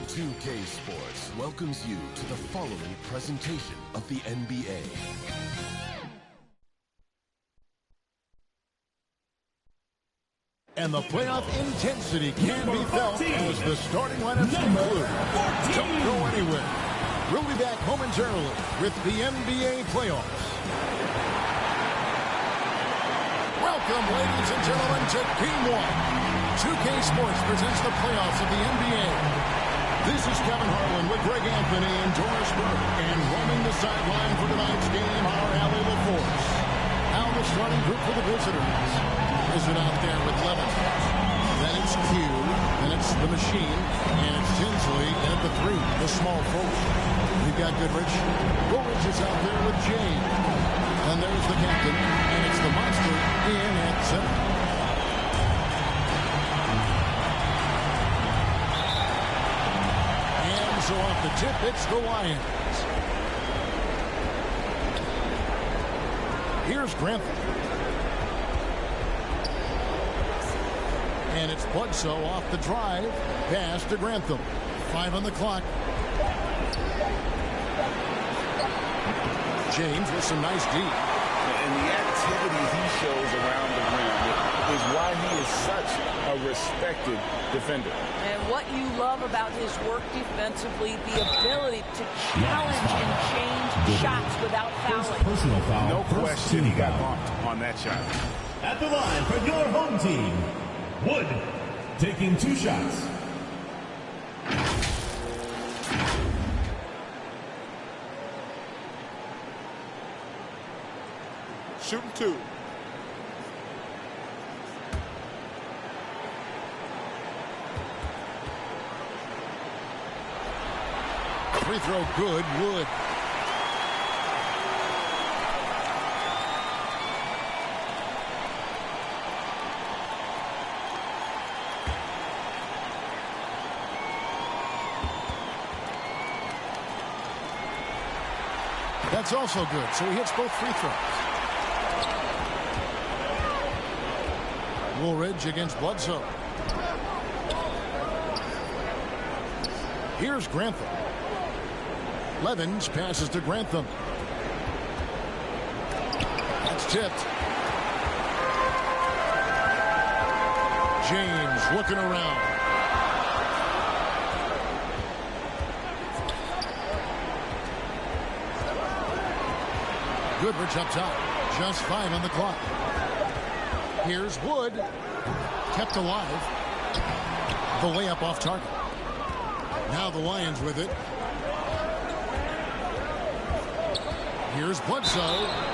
2K Sports welcomes you to the following presentation of the NBA. And the playoff intensity can be felt as the starting lineups conclude. Don't go anywhere. We'll be back momentarily with the NBA playoffs. Welcome, ladies and gentlemen, to Game 1. 2K Sports presents the playoffs of the NBA. This is Kevin Harlan with Greg Anthony and Doris Burke. And roaming the sideline for tonight's game, our Allie LaForce. Now the starting group for the visitors. Is it out there with Levin? Then it's Q. Then it's the Machine. And it's Tinsley. And at the 3, the small forward. We've got Goodrich. Goodrich is out there with James. And there's the captain. And it's the Monster in at center. And so off the tip, it's the Lions. Here's Grantham. And it's Bledsoe off the drive. Pass to Grantham. 5 on the clock. James with some nice D. And the activity he shows around the rim is why he is such a respected defender. And what you love about his work defensively, the ability to challenge and change shots without fouling. Personal foul. No question he got bumped on that shot. At the line for your home team, Wood taking 2 shots. Shooting 2. Free throw good, Wood. That's also good, so he hits both free throws. Woolridge against Bledsoe. Here's Grantham. Levins passes to Grantham. That's tipped. James looking around. Goodrich up top. Just 5 on the clock. Here's Wood. Kept alive. The layup off target. Now the Lions with it. Here's Bledsoe.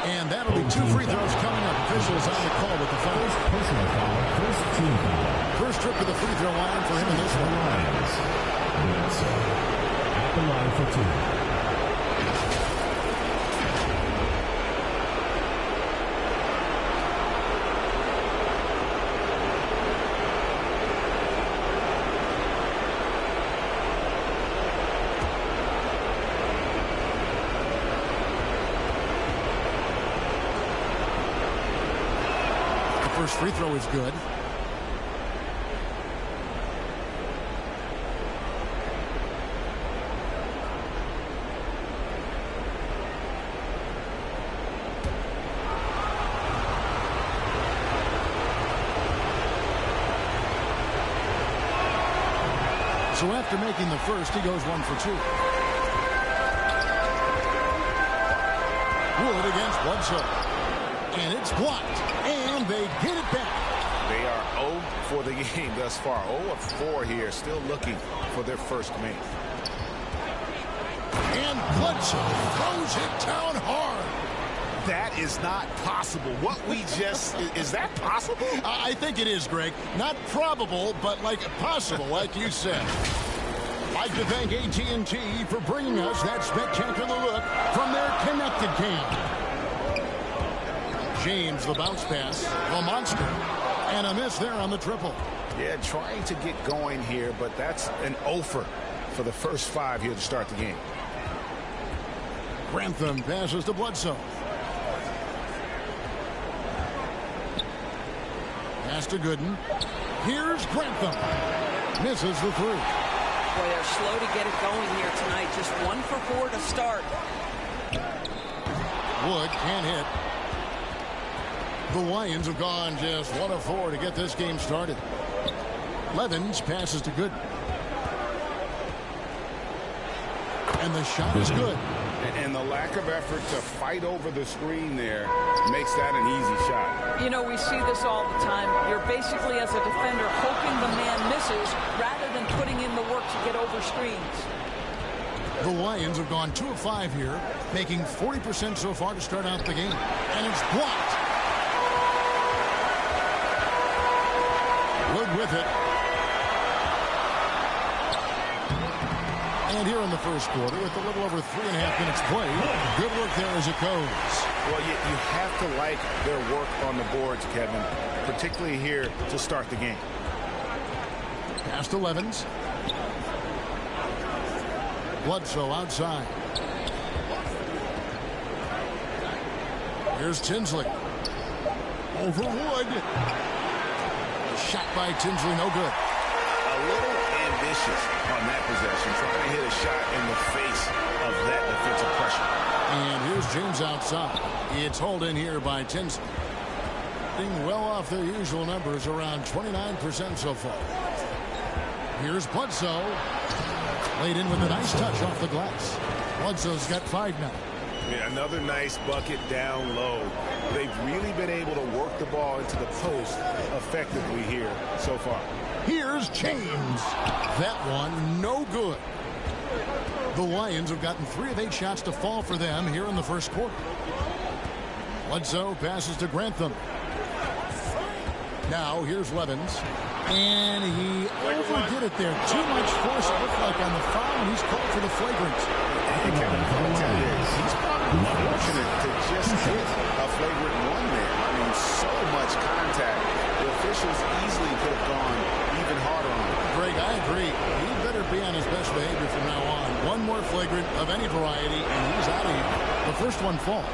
And that'll be 2 free throws coming up. Officials on the call with the foul. Personal foul. First team foul. First trip to the free throw line for him in this one. Lions. Bledsoe at the line for 2. First free throw is good. So after making the first, he goes 1 for 2. Wood against Bledsoe. And it's blocked. And they get it back. They are 0 for the game thus far. 0 of 4 here, still looking for their first make. And Bledsoe throws it down hard. That is not possible. What we just, is that possible? I think it is, Greg. Not probable, but like possible, like you said. I'd like to thank AT&T for bringing us that spectacular look from their connected cam. James, the bounce pass, the monster, and a miss there on the triple. Yeah, trying to get going here, but that's an offer for the first 5 here to start the game. Grantham passes to Bledsoe. Pass to Gooden. Here's Grantham. Misses the 3. Boy, they're slow to get it going here tonight. Just 1 for 4 to start. Wood can't hit. The Lions have gone just 1 of 4 to get this game started. Levens passes to Gooden. And the shot is good. And the lack of effort to fight over the screen there makes that an easy shot. You know, we see this all the time. You're basically, as a defender, hoping the man misses rather than putting in the work to get over screens. The Lions have gone 2 of 5 here, making 40% so far to start out the game. And it's blocked. Wood with it. And here in the first quarter, with a little over 3.5 minutes played, good work there as it goes. Well, you have to like their work on the boards, Kevin, particularly here to start the game. Pass to Levens. Bledsoe outside. Here's Tinsley. Over Wood. Shot by Tinsley, no good. A little ambitious on that possession, trying to hit a shot in the face of that defensive pressure. And here's James outside. It's hauled in here by Tinsley. Being well off their usual numbers, around 29% so far. Here's Bledsoe. Laid in with a nice touch off the glass. Bledsoe's got 5 now. Yeah, another nice bucket down low. They've really been able to work the ball into the post effectively here so far. Here's James. That one, no good. The Lions have gotten 3 of 8 shots to fall for them here in the first quarter. Bledsoe passes to Grantham. Now here's Levens. And he overdid it there. Too much force, it looked like, on the foul, and he's called for the flagrant. He's probably fortunate to just hit a flagrant 1 there. I mean, so much contact. The officials easily could have gone even harder on him. Greg, I agree. He better be on his best behavior from now on. 1 more flagrant of any variety, and he's out of here. The first one falls.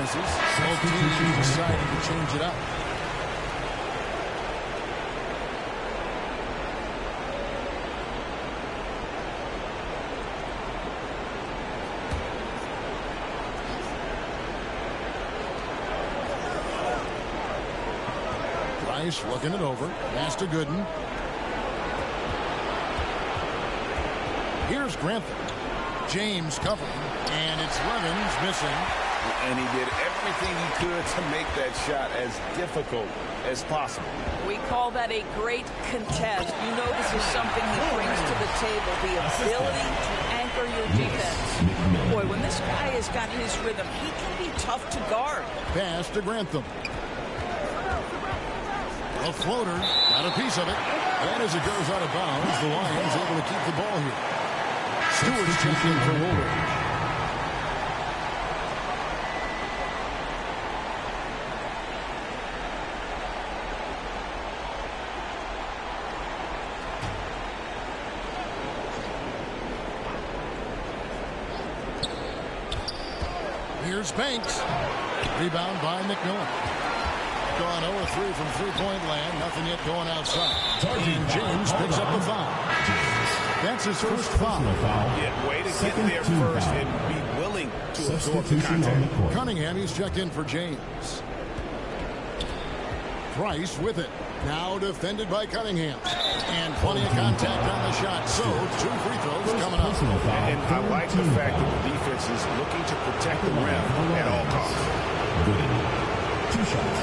Both teams decided to change it up. Price looking it over. Pass to Gooden. Here's Grantham. James covering. And it's Levens missing. And he did everything he could to make that shot as difficult as possible. We call that a great contest. You know this is something he brings to the table, the ability to anchor your defense. Boy, when this guy has got his rhythm, he can be tough to guard. Pass to Grantham. A floater, got a piece of it. And as it goes out of bounds, the Lions able to keep the ball here. Stewart's checked in for Woolridge. Here's Banks. Rebound by McMillan. Gone 0-3 from three-point land. Nothing yet going outside. And James picks up the foul. That's his first foul. Yeah, way to get there first and be willing to absorb the contact. Cunningham, he's checked in for James. Price with it. Now defended by Cunningham. And plenty of contact on the shot. So, 2 free throws coming up. And I like the fact that the defense is looking to protect the rim at all costs. Good. 2 shots.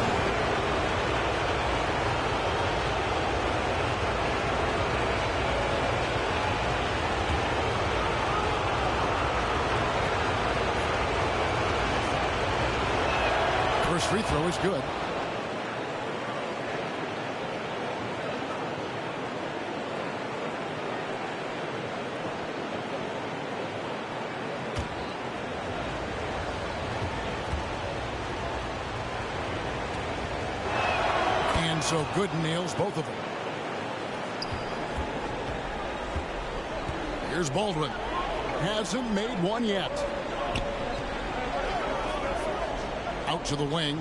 First free throw is good. So Gooden nails both of them. Here's Baldwin. Hasn't made one yet. Out to the wing.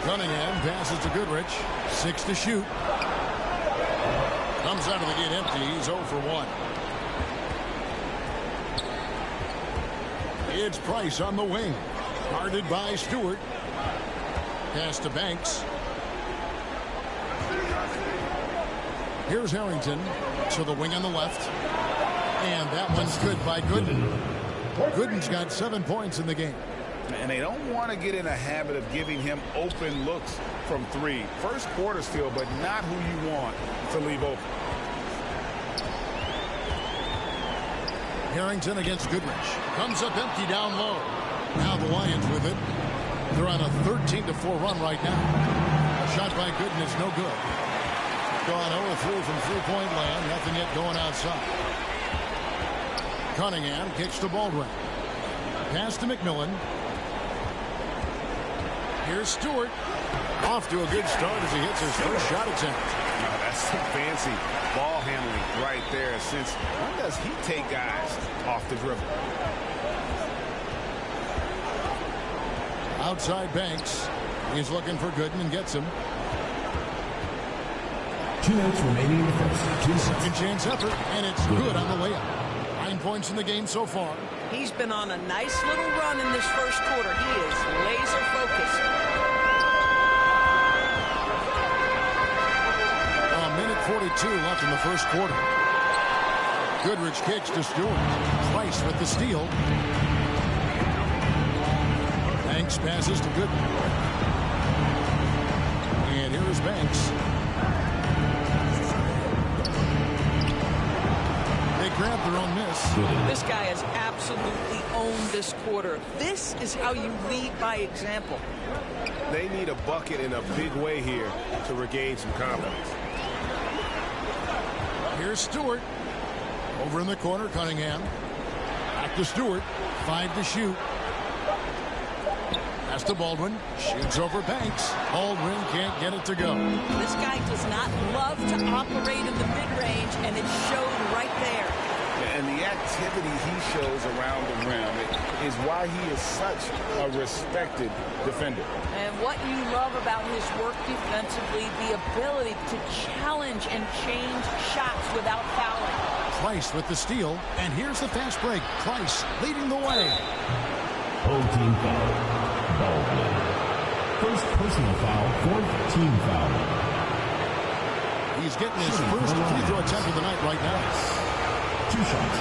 Cunningham passes to Goodrich. 6 to shoot. Comes out of the gate empty. He's 0 for 1. It's Price on the wing. Guarded by Stewart. Pass to Banks. Here's Harrington to the wing on the left. And that one's good by Gooden. Gooden's got 7 points in the game. And they don't want to get in a habit of giving him open looks from 3. First quarter still, but not who you want to leave open. Harrington against Goodrich. Comes up empty down low. Now the Lions with it. They're on a 13-4 run right now. A shot by Gooden is no good. Gone 0-3 from three-point land. Nothing yet going outside. Cunningham kicks to Baldwin. Pass to McMillan. Here's Stewart. Off to a good start as he hits his first shot attempt. Oh, that's some fancy ball handling right there. Since when does he take guys off the dribble? Outside Banks. He's looking for Gooden and gets him. 2 minutes remaining in the first. Second chance effort, and it's good on the layup. 9 points in the game so far. He's been on a nice little run in this first quarter. He is laser focused. A minute 42 left in the first quarter. Goodrich kicks to Stewart. Price with the steal. Banks passes to Gooden. And here is Banks. They grab their own miss. This guy has absolutely owned this quarter. This is how you lead by example. They need a bucket in a big way here to regain some confidence. Here's Stewart. Over in the corner, Cunningham. Back to Stewart. 5 to shoot. Pass to Baldwin. Shoots over Banks. Baldwin can't get it to go. This guy does not love to operate in the mid-range, and it showed right there. And the activity he shows around the rim is why he is such a respected defender. And what you love about his work defensively, the ability to challenge and change shots without fouling. Price with the steal, and here's the fast break. Price leading the way. Whole team foul. Baldwin. First personal foul, 4th team foul. He's getting his first free throw attempt of the night right now. 2 shots.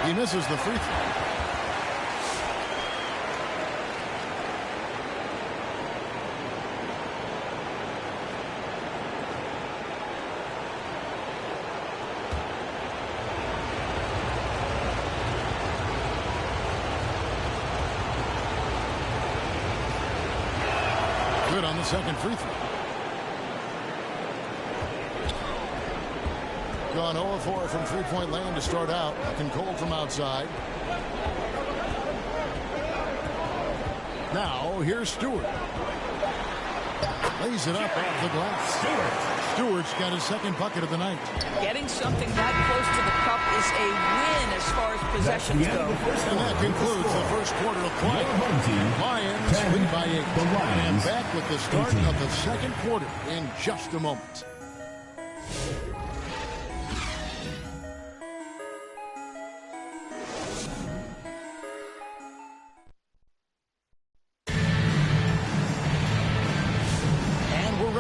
He misses the free throw. Good on the second free throw. Gone 0-4 from three-point land to start out. Looking cold from outside. Now, here's Stewart. Lays it up off the glass. Stewart's got his second bucket of the night. Getting something that close to the cup is a win as far as possessions go. And that concludes the first quarter of play. Lions lead by 8. And back with the start of the second quarter in just a moment.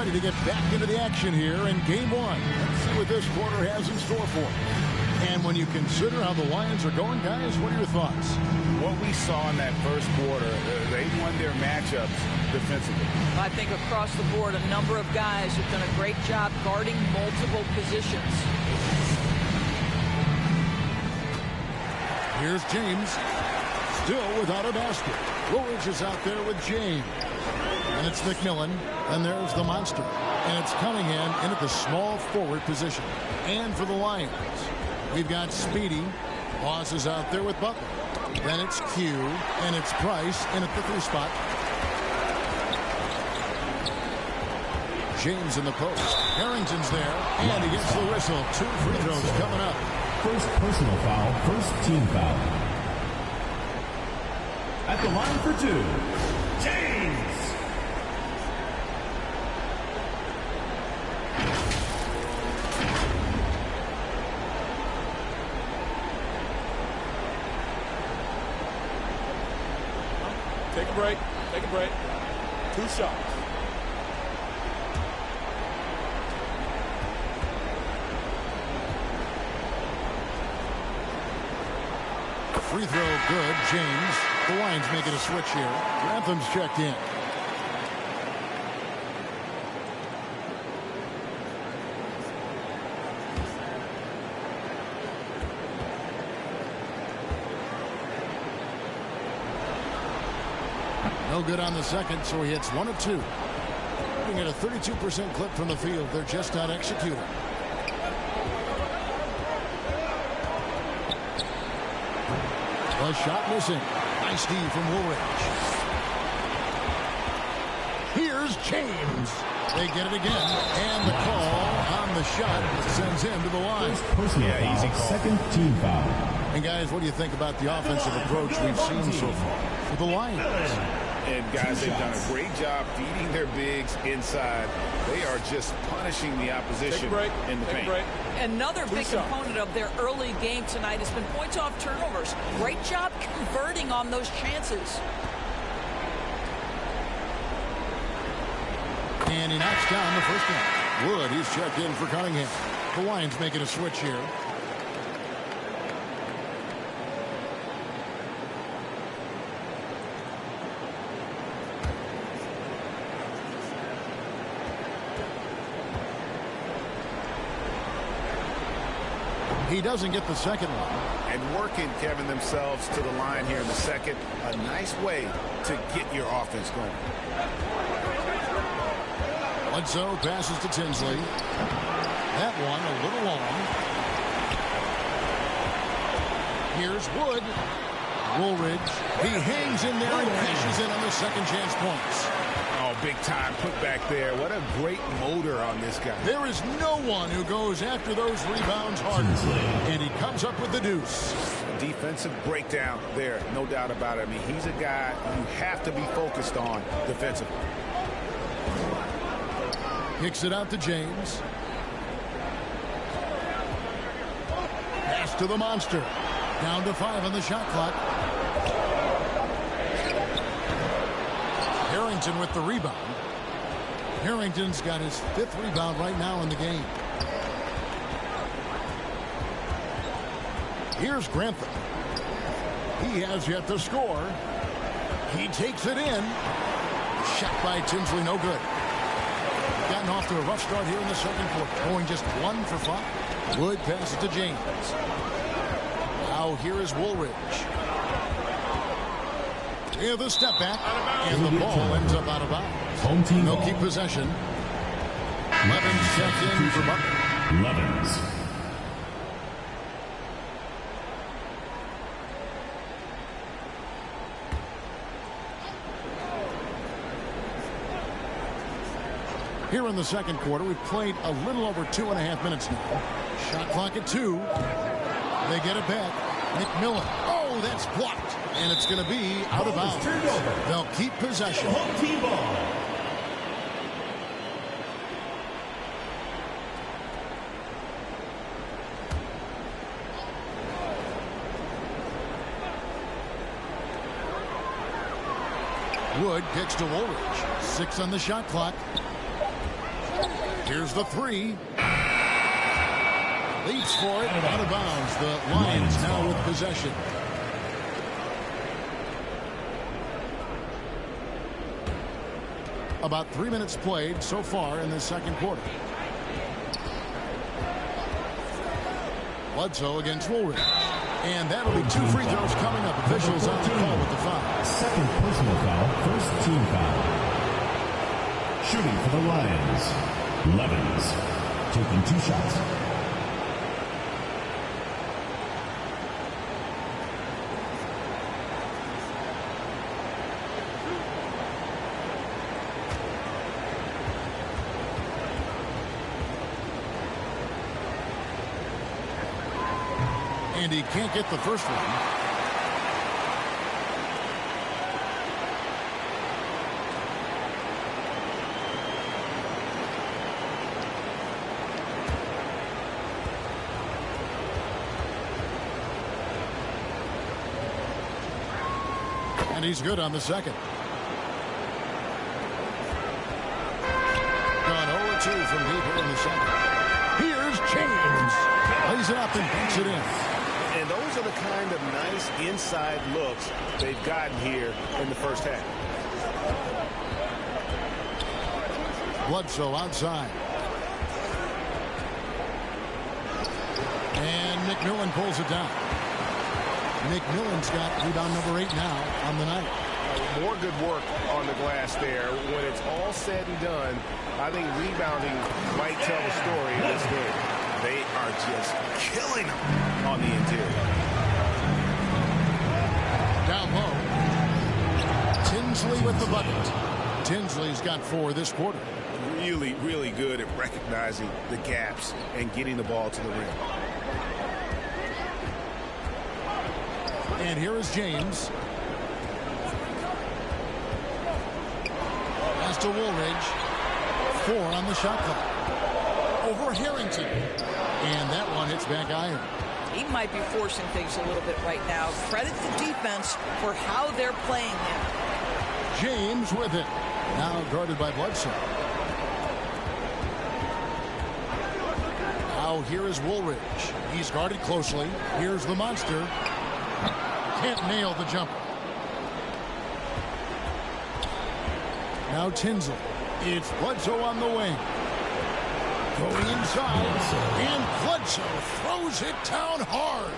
To get back into the action here in game 1. Let's see what this quarter has in store for us. And when you consider how the Lions are going, guys, what are your thoughts? What we saw in that first quarter, they won their matchups defensively. I think across the board, a number of guys have done a great job guarding multiple positions. Here's James, still without a basket. Woolridge is out there with James. And it's McMillan, and there's the monster. And it's Cunningham in at the small forward position. And for the Lions, we've got Speedy. Boss is out there with Butler. Then it's Q, and it's Price in at the 3 spot. James in the post. Harrington's there, and he gets the whistle. 2 free throws coming up. First personal foul, first team foul. At the line for 2, James. Take a break. Take a break. 2 shots. Free throw good. James. The Lions making a switch here. Grantham's checked in. No good on the second, so he hits 1 of 2. Looking at a 32% clip from the field. They're just not executing. A shot missing. Nice D from Woolridge. Here's James. They get it again. And the call on the shot sends him to the line. Personal foul, easy call. second team foul. And guys, what do you think about the offensive approach we've seen so far for the Lions? And guys, they've done a great job feeding their bigs inside. They are just punishing the opposition in the paint. Another big component of their early game tonight has been points off turnovers. Great job converting on those chances. And he knocks down the first one. Wood, he's checked in for Cunningham. The Lions making a switch here. He doesn't get the second one. And working, Kevin, themselves to the line here in the second. A nice way to get your offense going. Bledsoe passes to Tinsley. That one a little long. Here's Wood. Woolridge. He hangs in there and cashes in on the second chance points. Oh, big time put back there. What a great motor on this guy. There is no one who goes after those rebounds harder. And he comes up with the deuce. Defensive breakdown there, no doubt about it. I mean, he's a guy you have to be focused on defensively. Kicks it out to James. Pass to the monster. Down to 5 on the shot clock. Harrington with the rebound. Harrington's got his 5th rebound right now in the game. Here's Grantham. He has yet to score. He takes it in. Shot by Tinsley, no good. Gotten off to a rough start here in the second quarter. Going just 1 for 5. Wood passes to James. Now here is Woolridge. Yeah, the step back. And the ball ends up out of bounds. Home team They'll ball. keep possession. Levens checked in for Butler. Levens. Here in the second quarter, we've played a little over 2.5 minutes now. Shot clock at 2. They get it back. McMillan. Oh, that's blocked. And it's going to be out of bounds. They'll keep possession. Home team ball. Wood kicks to Woolridge. 6 on the shot clock. Here's the 3. Leaps for it. Out of bounds. The Lions now with possession. About 3 minutes played so far in the second quarter. Bledsoe against Woolridge. And that'll be 2 free throws coming up. Officials on the call with the foul. Second personal foul, first team foul. Shooting for the Lions. Levens. Taking 2 shots. And he can't get the first one. And he's good on the second. Gone 0-2 from deep here in the second. Here's James. Lays it up and banks it in. And those are the kind of nice inside looks they've gotten here in the first half. Bledsoe outside. And McMillan pulls it down. McMillan's got rebound number 8 now on the night. More good work on the glass there. When it's all said and done, I think rebounding might tell the story in this game. They are just killing them on the interior. Down low. Tinsley with the bucket. Tinsley's got 4 this quarter. Really, really good at recognizing the gaps and getting the ball to the rim. And here is James. Pass to Woolridge. 4 on the shot clock. Over Harrington. And that one hits back iron. He might be forcing things a little bit right now. Credit the defense for how they're playing him. James with it. Now guarded by Bledsoe. Now here is Woolridge. He's guarded closely. Here's the monster. Can't nail the jumper. Now Tinsley. It's Bledsoe on the wing. Going inside. And Bledsoe throws it down hard.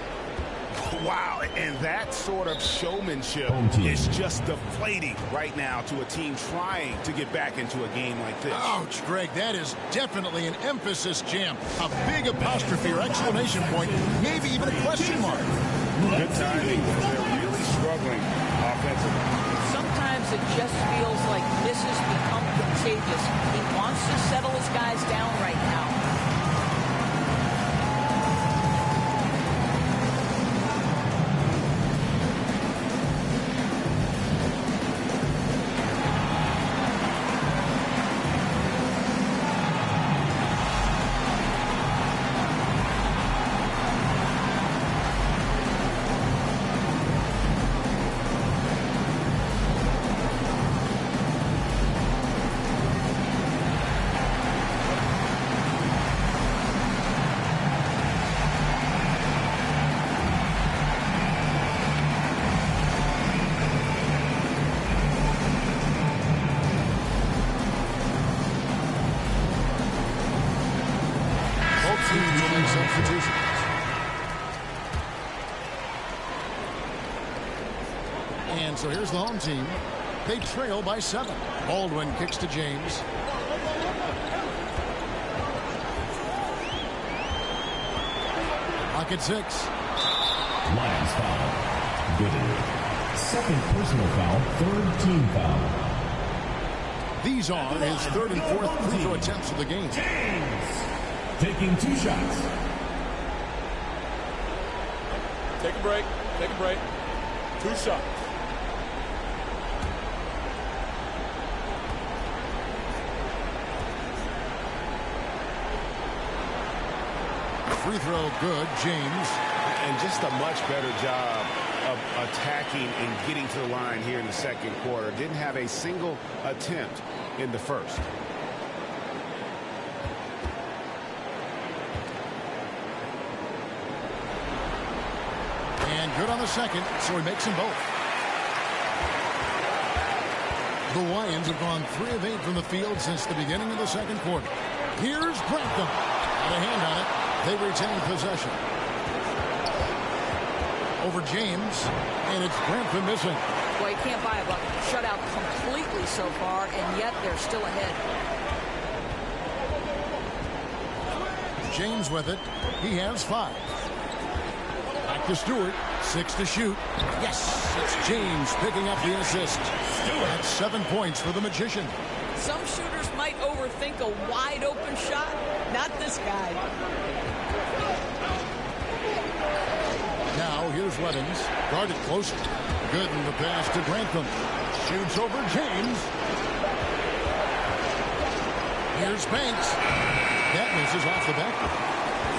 Wow, and that sort of showmanship is just deflating right now to a team trying to get back into a game like this. Ouch, Greg, that is definitely an emphasis jam. A big apostrophe or exclamation point, maybe even a question mark. Good timing. They're really struggling offensively. Sometimes it just feels like misses become contagious. He wants to settle his guys down right now. And so here's the home team. They trail by 7. Baldwin kicks to James. Lock at 6. Lions foul. Good. Second personal foul. Third team foul. These are his 3rd and 4th free throw attempts of the game. James taking 2 shots. Take a break. Take a break. 2 shots. Free throw good, James. And just a much better job of attacking and getting to the line here in the second quarter. Didn't have a single attempt in the first. And good on the second, so he makes them both. The Lions have gone 3 of 8 from the field since the beginning of the second quarter. Here's Grantham. Got a hand on it. They retain possession. Over James, and it's Grantham missing. Well, you can't buy a bucket. Shut out completely so far, and yet they're still ahead. James with it. He has 5. Back to Stewart. 6 to shoot. Yes, it's James picking up the assist. That's 7 points for the Magician. Some shooters might overthink a wide open shot. Not this guy. Now here's Levens. Guarded closer. Good in the pass to Grantham. Shoots over James. Here's Banks. That misses off the back.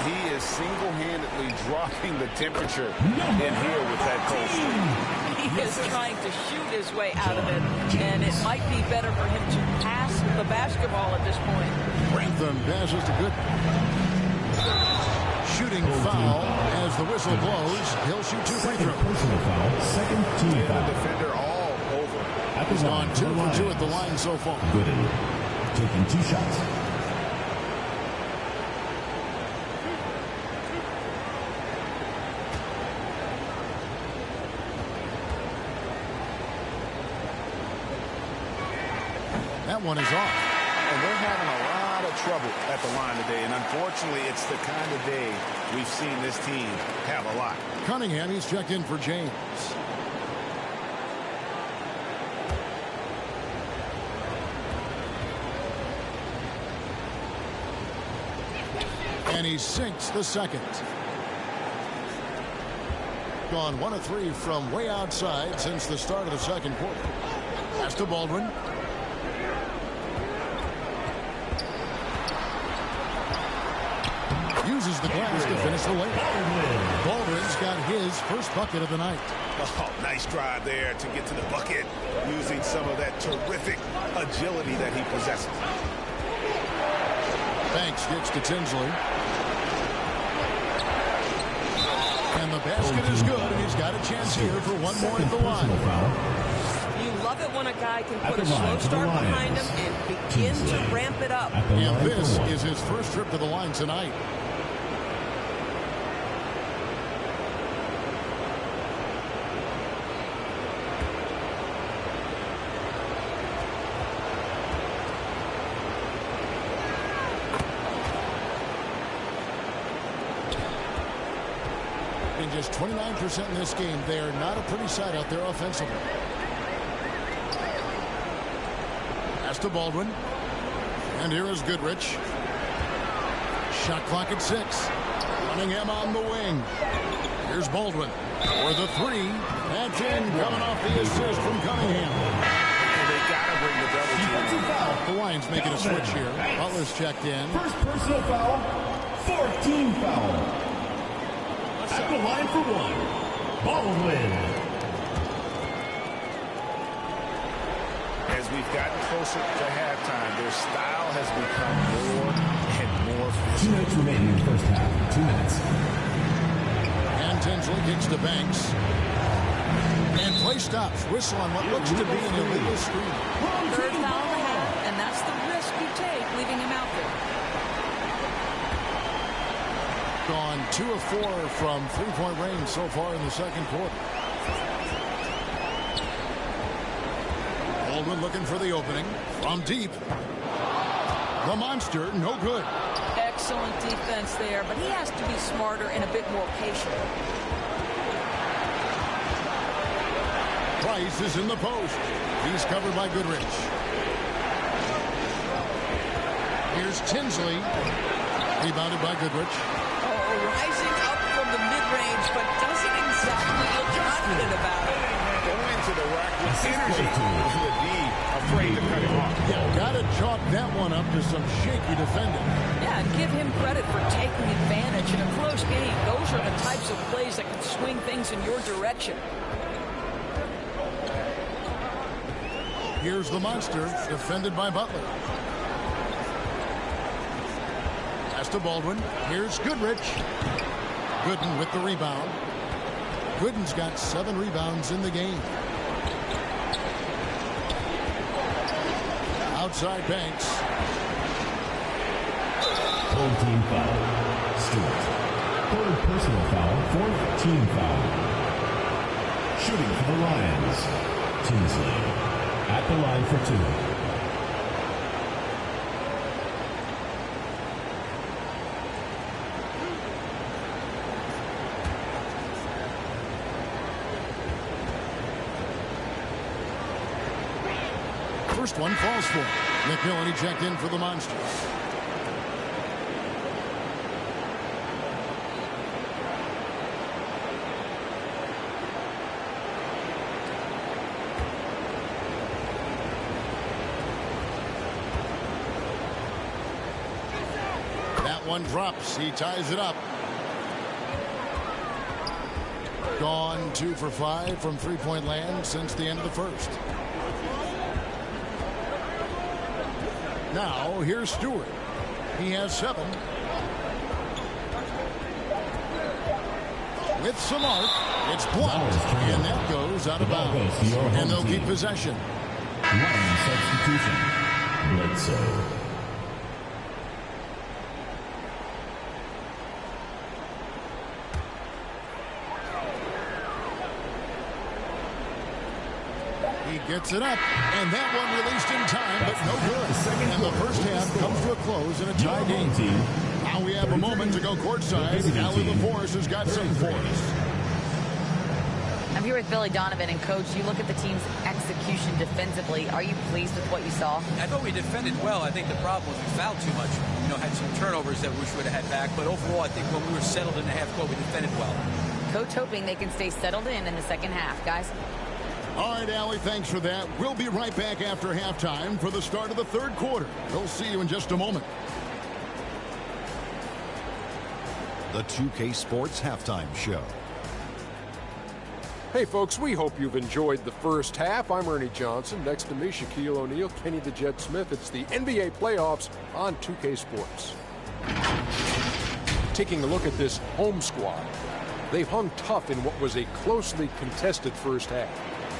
He is single-handedly dropping the temperature in here with that cold streak. He is trying to shoot his way out of it, and it might be better for him to pass the basketball at this point. Grantham passes to Good. Shooting foul as the whistle blows. He'll shoot 2 free throws. Personal foul, second team The foul. defender all over. He's gone 2 for 2 at the line so far. Gooden taking 2 shots. That one is off. And they're having a lot of trouble at the line today. And unfortunately, it's the kind of day we've seen this team have a lot. Cunningham, he's checked in for James. And he sinks the second. Gone 1 of 3 from way outside since the start of the second quarter. Pass to Baldwin. Uses the glass to finish the layup. Baldwin's got his first bucket of the night. Oh, nice drive there to get to the bucket, using some of that terrific agility that he possesses. Banks gets to Tinsley. And the basket is good, and he's got a chance here for one more at the line. You love it when a guy can put a slow start behind him and begin to ramp it up. And this is his first trip to the line tonight. Just 29% in this game. They are not a pretty sight out there offensively. Pass to Baldwin. And here is Goodrich. Shot clock at 6. Cunningham on the wing. Here's Baldwin for the 3. That's in, coming off the assist from Cunningham. And they got to bring the double team. The Lions making a switch here. Butler's checked in. First personal foul, 14 foul. At the line for 1, Baldwin. As we've gotten closer to halftime, their style has become more and more physical. 2 minutes remaining in the first half. 2 minutes. And Tinsley kicks to Banks. And play stops. Whistle on what looks to be an illegal screen. Third foul in the half, and that's the risk you take leaving him out there. Gone 2 of 4 from three-point range so far in the second quarter. Baldwin looking for the opening from deep. The monster, no good. Excellent defense there, but he has to be smarter and a bit more patient. Price is in the post. He's covered by Goodrich. Here's Tinsley. Rebounded by Goodrich. Rising up from the mid-range, but doesn't exactly look confident about it. Going into the rack with energy would be afraid to cut him off. Yeah, gotta chalk that one up to some shaky defending. Yeah, and give him credit for taking advantage in a close game. Those are the types of plays that can swing things in your direction. Here's the monster, defended by Butler. Pass to Baldwin. Here's Goodrich. Gooden with the rebound. Gooden's got 7 rebounds in the game. Outside Banks. Third team foul. Stewart. Third personal foul. 4th team foul. Shooting for the Lions. Tinsley. At the line for 2. First one falls for McMillan. He checked in for the Monsters. one drops. He ties it up. Gone 2 for 5 from three-point land since the end of the first. Now, here's Stewart. He has 7. With some arc, it's blocked, and that goes out of bounds. And they'll keep possession. One substitution. Bledsoe. He gets it up, and that one released in time, but no good. And the first half comes to a close in a tie game. Now we have a moment to go courtside. Allie LaForce has got something for us. I'm here with Billy Donovan, and Coach, you look at the team's execution defensively. Are you pleased with what you saw? I thought we defended well. I think the problem was we fouled too much. You know, had some turnovers that we wish we would have had back. But overall, I think when we were settled in the half court, we defended well. Coach hoping they can stay settled in the second half, guys. All right, Allie, thanks for that. We'll be right back after halftime for the start of the third quarter. We'll see you in just a moment. The 2K Sports Halftime Show. Hey, folks, we hope you've enjoyed the first half. I'm Ernie Johnson. Next to me, Shaquille O'Neal, Kenny the Jet Smith. It's the NBA playoffs on 2K Sports. Taking a look at this home squad, they've hung tough in what was a closely contested first half.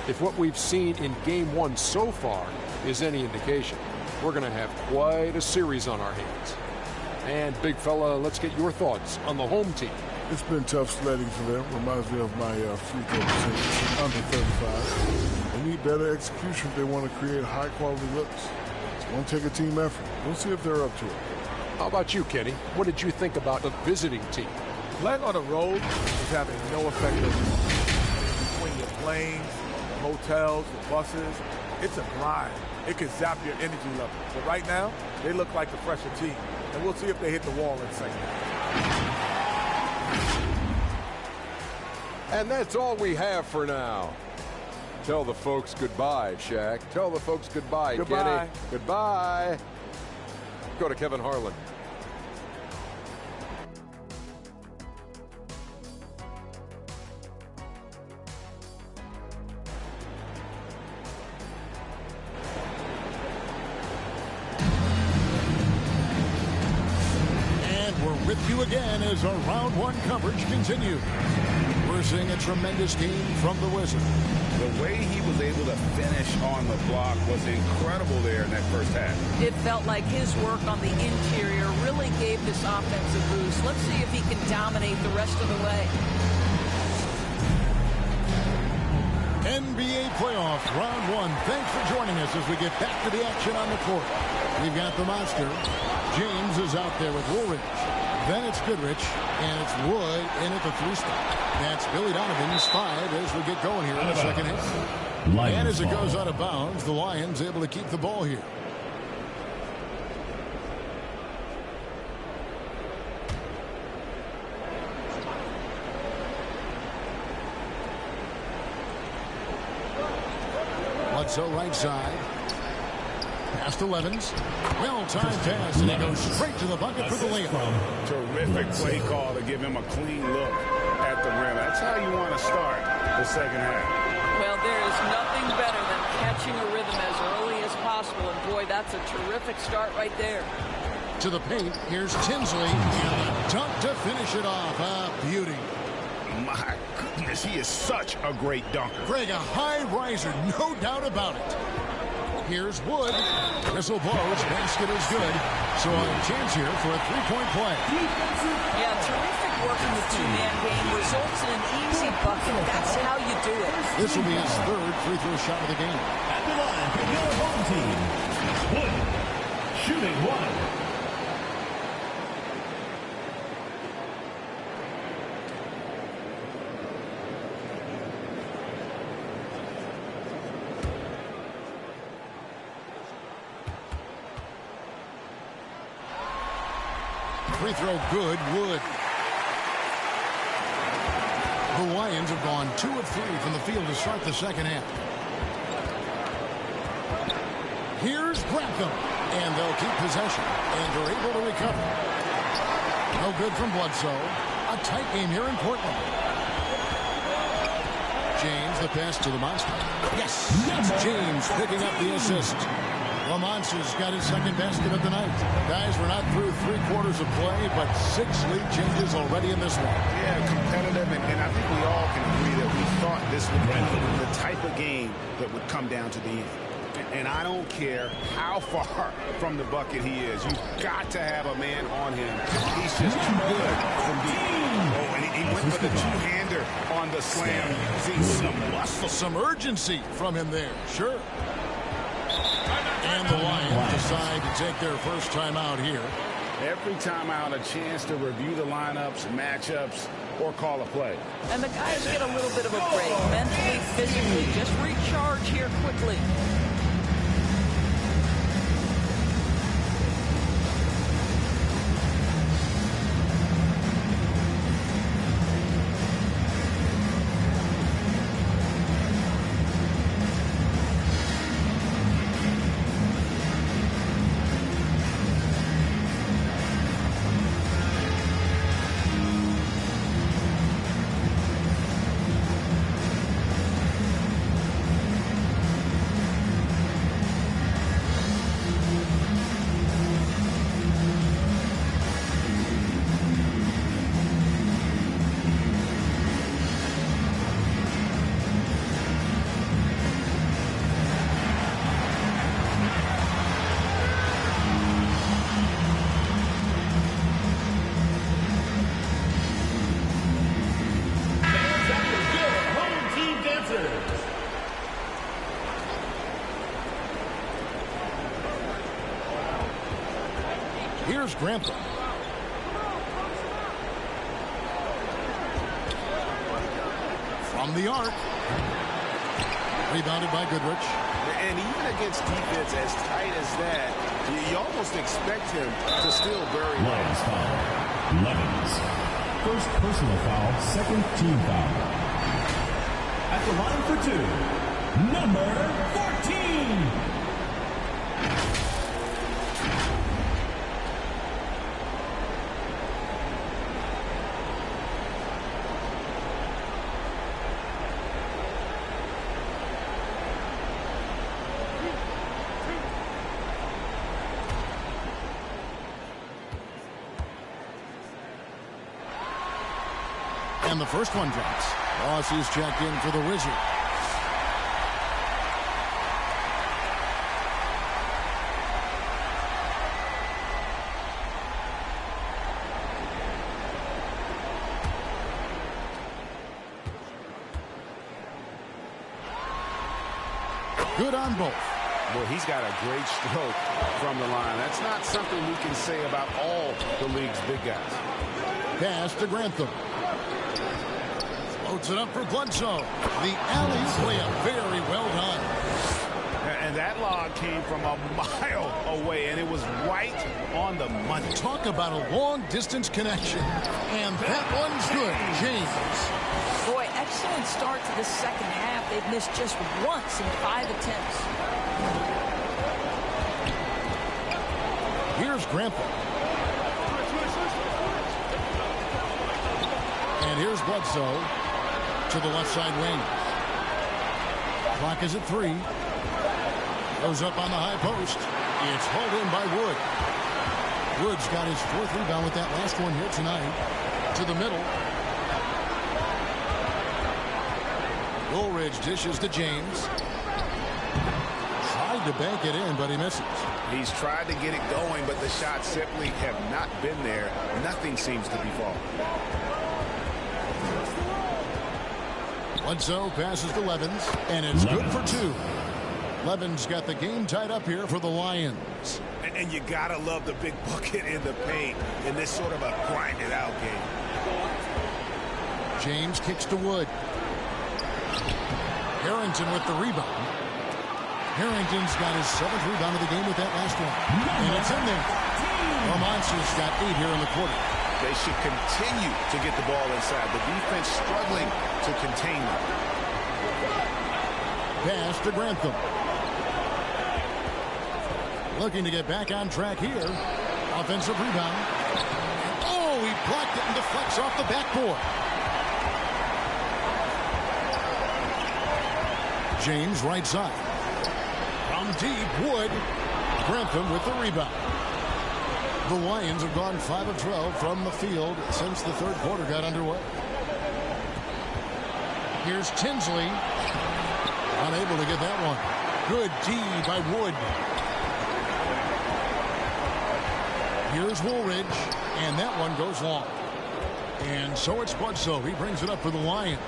If what we've seen in Game 1 so far is any indication, we're going to have quite a series on our hands. And, big fella, let's get your thoughts on the home team. It's been tough sledding for them. Reminds me of my free throw percentage, under 35. They need better execution if they want to create high-quality looks. It's going to take a team effort. We'll see if they're up to it. How about you, Kenny? What did you think about the visiting team? Playing on the road is having no effect on you. Between your planes, the hotels, the buses, it's a grind. It can zap your energy level. But right now, they look like the fresher team. And we'll see if they hit the wall in the second half. And that's all we have for now. Tell the folks goodbye, Shaq. Tell the folks goodbye, Goodbye. Kenny. Goodbye. Go to Kevin Harlan. With you again as our round 1 coverage continues. We're seeing a tremendous game from the Wizard. The way he was able to finish on the block was incredible there in that first half. It felt like his work on the interior really gave this offense a boost. Let's see if he can dominate the rest of the way. NBA playoff round 1. Thanks for joining us as we get back to the action on the court. We've got the monster. James is out there with Woolridge. Then it's Goodrich, and it's Wood in at the 3 spot. That's Billy Donovan's 5 as we get going here in the second half. And as it goes out of bounds, the Lions able to keep the ball here. Bledsoe right side. Past 11s. Well-timed pass, and he goes straight to the bucket for the layup. Terrific play call to give him a clean look at the rim. That's how you want to start the second half. Well, there is nothing better than catching a rhythm as early as possible, and boy, that's a terrific start right there. To the paint, here's Tinsley, and a dunk to finish it off. A beauty. My goodness, he is such a great dunker. Greg, a high riser, no doubt about it. Here's Wood. Whistle blows. Basket is good. So a chance here for a 3-point play. Yeah, terrific work in the 2-man game. Results in an easy bucket. That's how you do it. This will be his 3rd free throw shot of the game. At the line for your home team, Wood, shooting 1. Free throw good, Wood. The Lions have gone 2 of 3 from the field to start the second half. Here's Grantham, and they'll keep possession, and they're able to recover. No good from Bledsoe. A tight game here in Portland. James, the pass to the Monster. Yes, it's James picking up the assist. The Monster's got his second basket of the night. Guys, we're not through 3/4 of play, but 6 lead changes already in this one. Yeah, competitive, and I think we all can agree that we thought this would be the type of game that would come down to the end. And I don't care how far from the bucket he is. You've got to have a man on him. He's just too good from deep. Oh, and he went for the two-hander on the slam. See some muscle, some urgency from him there. Sure. And the Lions decide to take their first timeout here. Every timeout, a chance to review the lineups, matchups, or call a play. And the guys get a little bit of a break. Mentally, physically, just recharge here quickly. Here's Grantham. From the arc. Rebounded by Goodrich. And even against defense as tight as that, you almost expect him to still bury Lions foul. Levens. First personal foul, second team foul. At the line for two, number 14. And the first one drops. Ross is checked in for the Wizards. Good on both. Boy, he's got a great stroke from the line. That's not something we can say about all the league's big guys. Pass to Grantham. Floats it up for Bledsoe. The alley layup, very well done. And that lob came from a mile away, and it was right on the money. Talk about a long-distance connection. And that one's good. James. Boy, excellent start to the second half. They've missed just once in 5 attempts. Here's Grantham. And here's Bledsoe to the left side wing. Clock is at 3. Goes up on the high post. It's hauled in by Wood. Wood's got his 4th rebound with that last one here tonight. To the middle. Woolridge dishes to James. Tried to bank it in, but he misses. He's tried to get it going, but the shots simply have not been there. Nothing seems to be falling. Bledsoe passes to Levens, and it's good for 2. Levens got the game tied up here for the Lions. And you gotta love the big bucket in the paint in this sort of a grinded out game. James kicks to Wood. Harrington with the rebound. Harrington's got his 7th rebound of the game with that last one. And it's in there. The Monsters got 8 here in the quarter. They should continue to get the ball inside. The defense struggling to contain them. Pass to Grantham. Looking to get back on track here. Offensive rebound. blocked it and deflects off the backboard. James right side. From deep, Wood. Grantham with the rebound. The Lions have gone 5 of 12 from the field since the third quarter got underway. Here's Tinsley. Unable to get that one. Good D by Wood. Here's Woolridge, and that one goes long. And so it's Bledsoe. He brings it up for the Lions.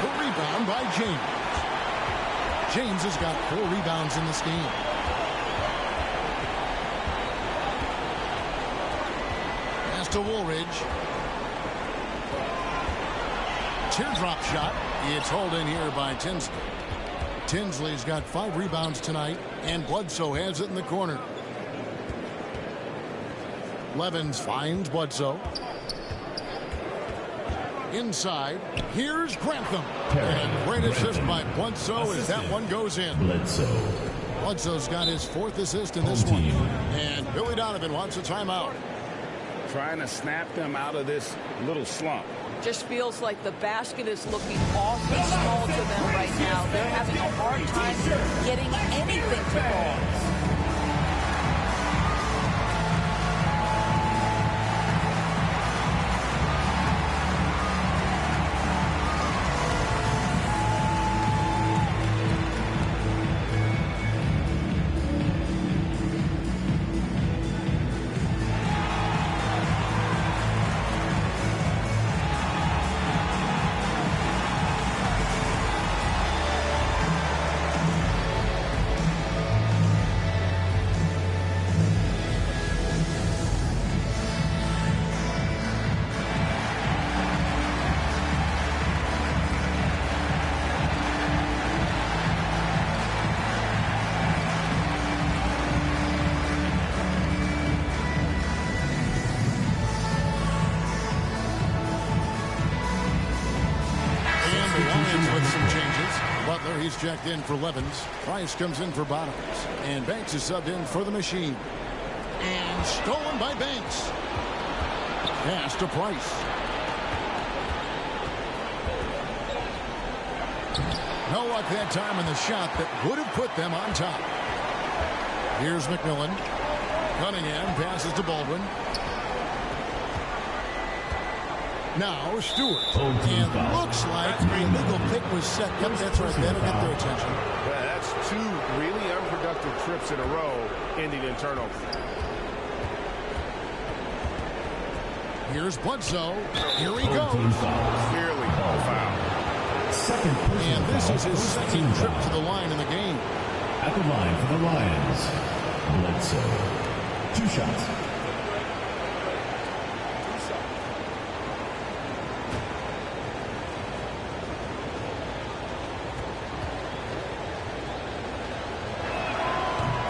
The rebound by James. James has got 4 rebounds in this game. Pass to Woolridge. Teardrop shot. It's hauled in here by Tinsley. Tinsley's got 5 rebounds tonight, and Bledsoe has it in the corner. Levens finds Bledsoe. Inside, here's Grantham. And great assist by Bledsoe as that one goes in. Bledsoe's got his 4th assist in this one. And Billy Donovan wants a timeout. Trying to snap them out of this little slump. Just feels like the basket is looking awfully small to them right now. They're having a hard time getting anything to fall. He's checked in for Levens. Price comes in for Bottoms. And Banks is subbed in for the Machine. And stolen by Banks. Pass to Price. No luck that time in the shot that would have put them on top. Here's McMillan. Cunningham passes to Baldwin. Now Stewart. And looks like the illegal pick was set. Yep, that's right. That'll get their attention. Yeah, that's 2 really unproductive trips in a row ending in turnover. Here's Bledsoe. Here he goes. Clearly a foul. And this is his 2nd trip to the line in the game. At the line for the Lions, Bledsoe. 2 shots.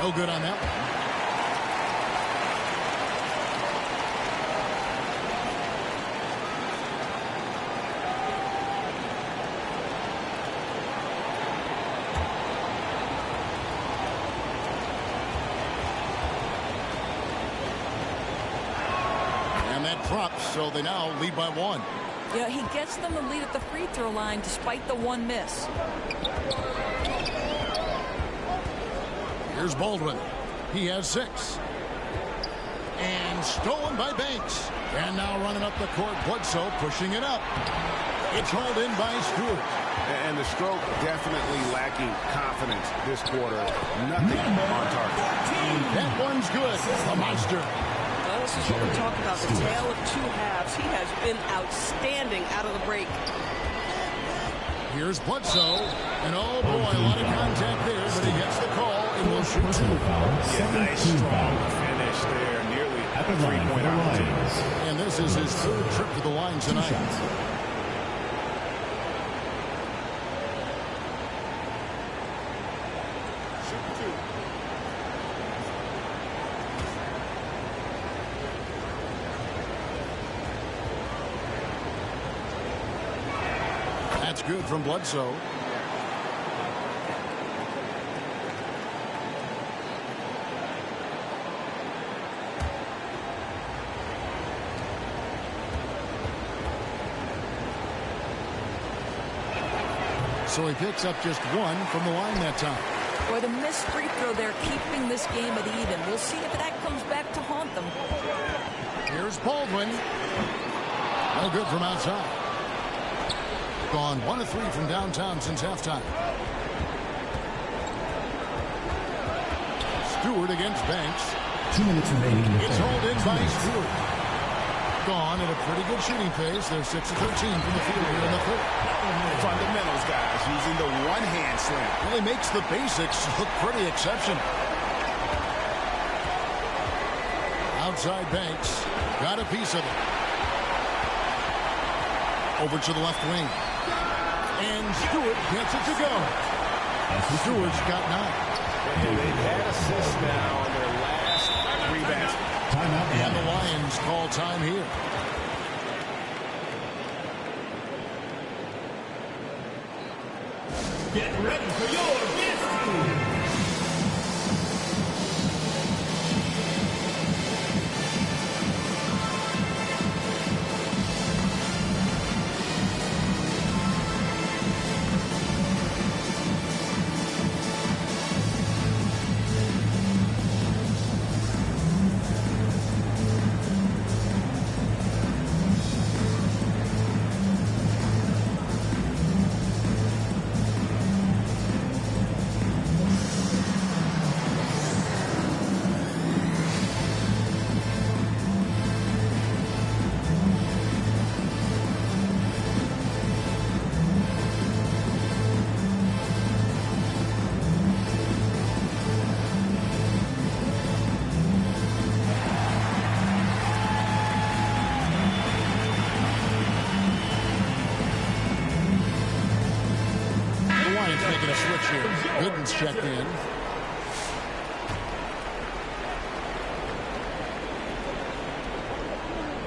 No good on that one. And that drops, so they now lead by 1. Yeah, he gets them the lead at the free throw line despite the 1 miss. Here's Baldwin. He has 6. And stolen by Banks. And now running up the court, Bledsoe pushing it up. It's hauled in by Stewart. And the stroke definitely lacking confidence this quarter. Nothing on target. That one's good. The monster. Well, this is what we talk about, the tale of 2 halves. He has been outstanding out of the break. Here's Bledsoe. And oh boy, a lot of contact there, but he gets the call and will shoot 2. Yeah, nice strong finish there. Nearly a 3-point opportunity. And this is his 3rd trip to the line tonight. That's good from Bledsoe. So he picks up just one from the line that time. Boy, the missed free throw there keeping this game at even. We'll see if that comes back to haunt them. Here's Baldwin. No good from outside. Gone 1 of 3 from downtown since halftime. Stewart against Banks. 2 minutes remaining in the It's third. hauled in by Stewart. Gone at a pretty good shooting pace. They're 6 of 13 from the field here in the third. Fundamentals, guys, using the one-hand slam. Well, he makes the basics look pretty exceptional. Outside Banks. Got a piece of it. Over to the left wing. And Stewart gets it to go. Stewart's got 9. And they've had assists now on their last 3 baskets. And the Lions call time here. Get ready for your destiny. Making a switch here. Gooden's checked in.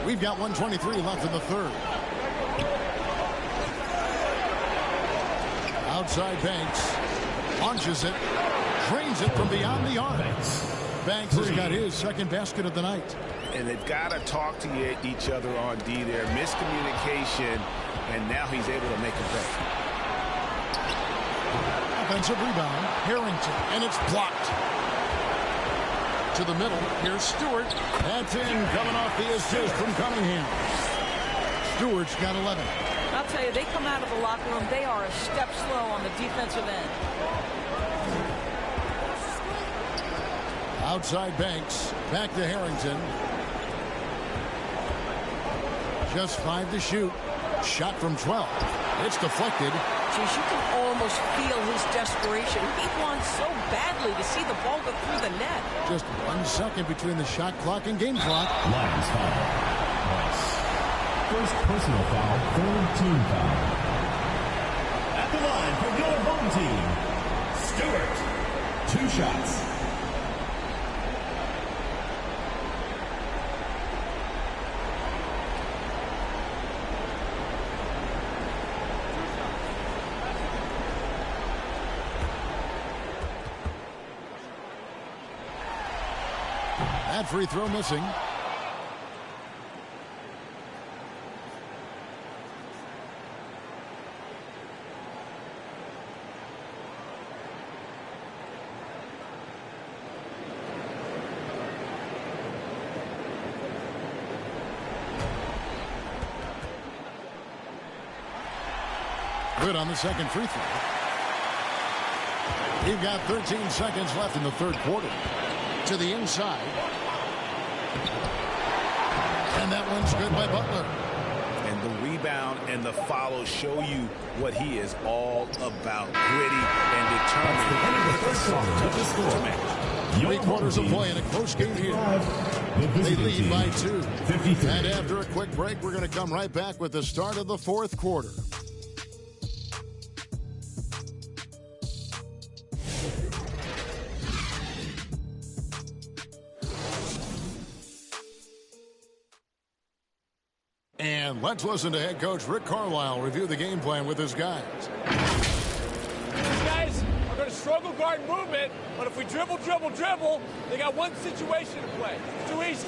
We've got 1:23 left in the third. Outside Banks. Launches it. Drains it from beyond the arc. Banks has got his second basket of the night. And they've got to talk to each other on D there. Miscommunication, and now he's able to make a play. Offensive rebound, Harrington, and it's blocked. To the middle, here's Stewart. That's in, coming off the assist from Cunningham. Stewart's got 11. I'll tell you, they come out of the locker room, they are a step slow on the defensive end. Outside Banks, back to Harrington. Just 5 to shoot. Shot from 12. It's deflected. Geez, you can almost feel his desperation. He wants so badly to see the ball go through the net. Just 1 second between the shot clock and game clock. Lions foul. Twice. First personal foul, third team foul. At the line for your home team, Stewart. 2 shots. That free throw missing. Good on the second free throw. We've got 13 seconds left in the third quarter. To the inside. And that one's good by Butler. And the rebound and the follow show you what he is all about. Gritty and determined. 3 quarters of play in a close game here. They lead by 2. And after a quick break, we're going to come right back with the start of the fourth quarter. And let's listen to head coach Rick Carlisle review the game plan with his guys. These guys are going to struggle guard movement, but if we dribble, they got one situation to play. It's too easy.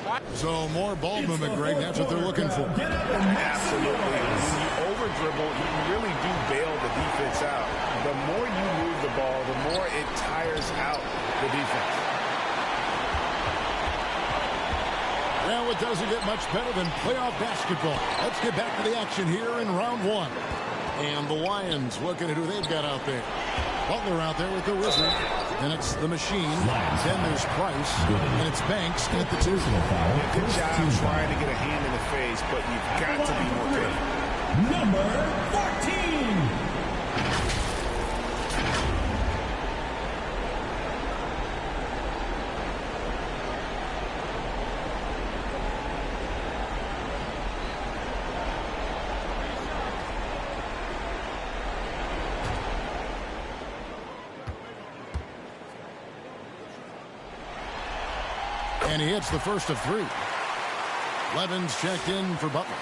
Right? So more ball movement, Greg. That's what they're looking for. Absolutely. When you over-dribble, you really do bail the defense out. doesn't get much better than playoff basketball. Let's get back to the action here in round one. And the Lions looking at who they've got out there. Butler out there with the Wizard. Then it's the Machine. Then there's Price. And it's Banks at the 2. Good job trying to get a hand in the face, but you've got to be more careful. Number 14. And he hits the first of 3. Levin's checked in for Butler.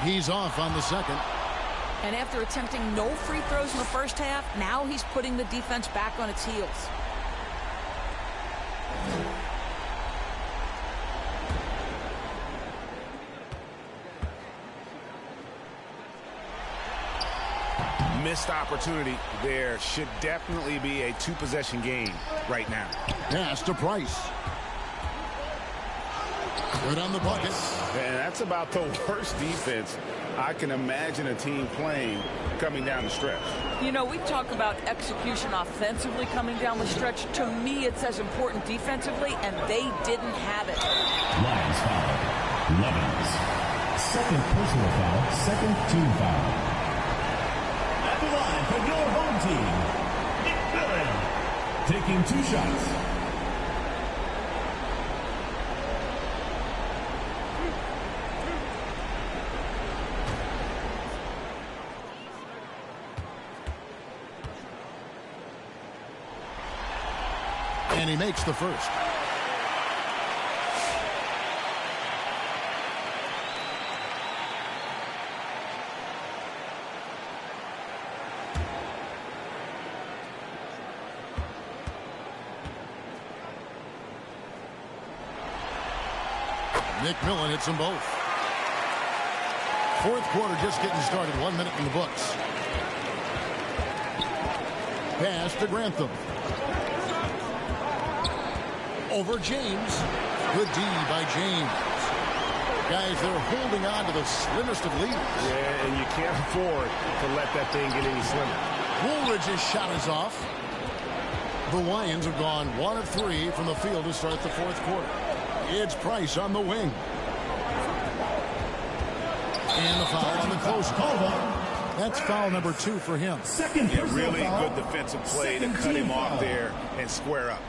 He's off on the second. And after attempting no free throws in the first half, now he's putting the defense back on its heels. Missed opportunity there. Should definitely be a 2-possession game right now. Pass to Price. Good on the bucket. And that's about the worst defense I can imagine a team playing coming down the stretch. You know, we talk about execution offensively coming down the stretch. To me, it's as important defensively, and they didn't have it. Lions foul. Levens. Second personal foul. Second team foul. At the line for your home team, Nick Millen. Taking 2 shots. And he makes the first. Nick Millen hits them both. Fourth quarter just getting started. 1 minute in the books. Pass to Grantham. Over James. Good D by James. Guys, they're holding on to the slimmest of leads. Yeah, and you can't afford to let that thing get any slimmer. Woolridge's shot is off. The Lions have gone 1 of 3 from the field to start the fourth quarter. It's Price on the wing. And the foul on the closer. That's foul number 2 for him. Yeah, really good defensive play to cut him off there and square up.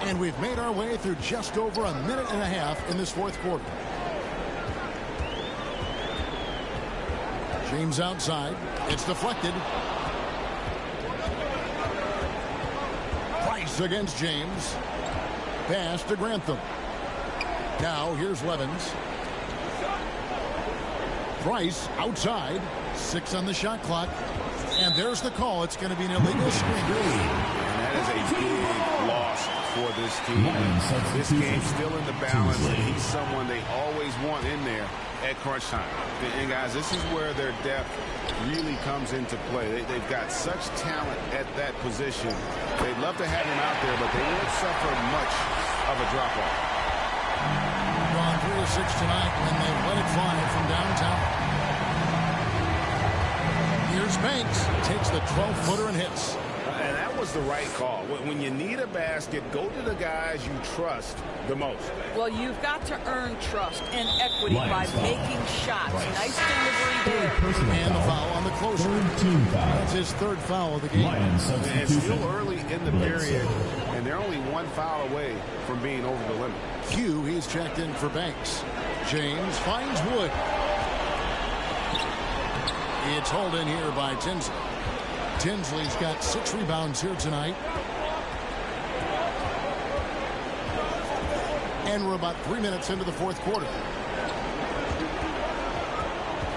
And we've made our way through just over a minute and a half in this fourth quarter. James outside. It's deflected. Price against James. Pass to Grantham. Now here's Levens. Price outside. 6 on the shot clock. And there's the call. It's going to be an illegal screen. And that is a big loss for this team. This game's still in the balance, and he's someone they always want in there at crunch time. And guys, this is where their depth really comes into play. They've got such talent at that position. They'd love to have him out there, but they won't suffer much of a drop-off. Gone 3 of 6 tonight, and they've let it fly from downtown. Here's Banks. Takes the 12-footer and hits. And that was the right call. When you need a basket, go to the guys you trust the most. Well, you've got to earn trust and equity by making shots. Nice delivery there. And the foul on the closer. That's his 3rd foul of the game. And still early in the period, and they're only 1 foul away from being over the limit. Q, he's checked in for Banks. James finds Wood. It's hauled in here by Tinsley. Tinsley's got 6 rebounds here tonight. And we're about 3 minutes into the fourth quarter.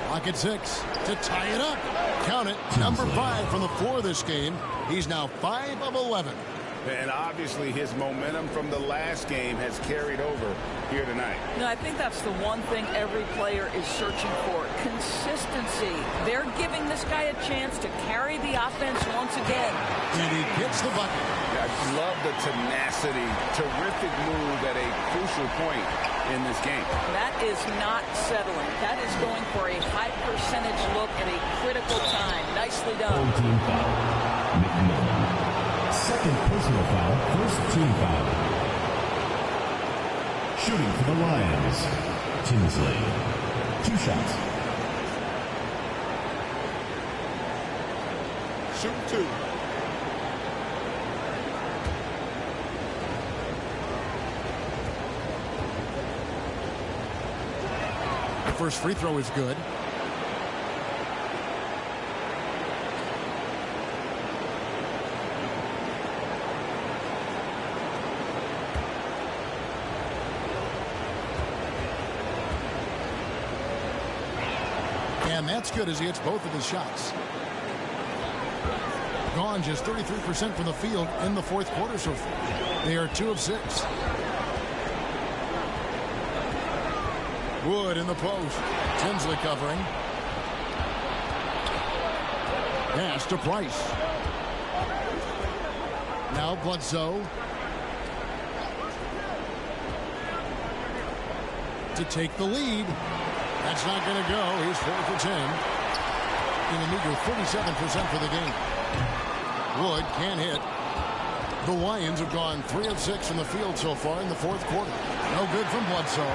Clock at 6 to tie it up. Count it. Number 5 from the floor this game. He's now 5 of 11. And obviously his momentum from the last game has carried over here tonight. You know, I think that's the one thing every player is searching for. Consistency. They're giving this guy a chance to carry the offense once again. And he gets the bucket. I love the tenacity. Terrific move at a crucial point in this game. That is not settling. That is going for a high percentage look at a critical time. Nicely done. Team foul. McMillan. Second personal foul, first team foul. Shooting for the Lions, Tinsley. 2 shots. Shoot 2. The first free throw is good. And that's good as he hits both of his shots. Gone just 33% from the field in the fourth quarter so far. They are 2 of 6. Wood in the post. Tinsley covering. Pass to Price. Now Bledsoe. To take the lead. That's not going to go. He's 4 for 10. In a meager 37% for the game. Wood can't hit. The Lions have gone 3 of 6 from the field so far in the fourth quarter. No good from Bledsoe.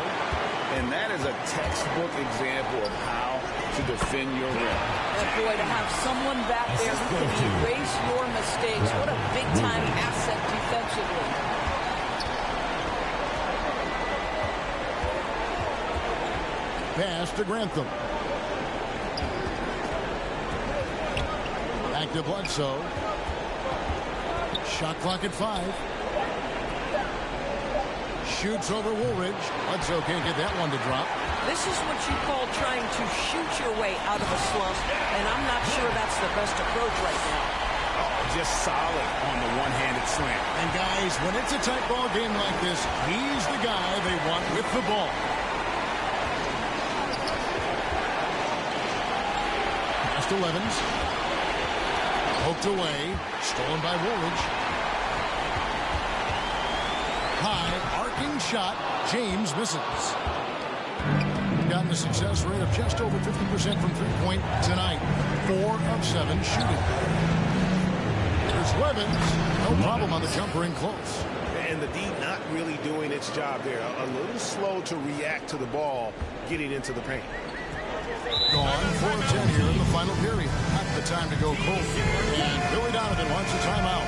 And that is a textbook example of how to defend your rim. And boy, to have someone back there who can erase your mistakes, what a big-time asset defensively. Pass to Grantham. Back to Bledsoe. Shot clock at 5. Shoots over Woolridge. Bledsoe can't get that one to drop. This is what you call trying to shoot your way out of a slump, and I'm not sure that's the best approach right now. Oh, just solid on the one-handed slam. And guys, when it's a tight ball game like this, he's the guy they want with the ball. Pass to Levens. Poked away. Stolen by Woolridge. High, arcing shot. James misses. Gotten a success rate of just over 50% from three-point tonight. 4 of 7 shooting. There's Levens. No problem on the jumper in close. And the D not really doing its job there. A little slow to react to the ball getting into the paint. Gone 4 of 10 here in the final period. Not the time to go cold. And Billy Donovan wants a timeout.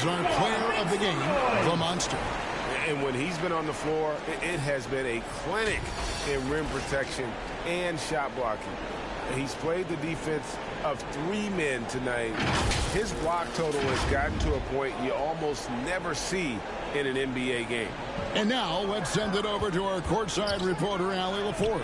Our player of the game, the Monster. And when he's been on the floor, it has been a clinic in rim protection and shot blocking. He's played the defense of 3 men tonight. His block total has gotten to a point you almost never see in an NBA game. And now let's send it over to our courtside reporter, Allie LaForce.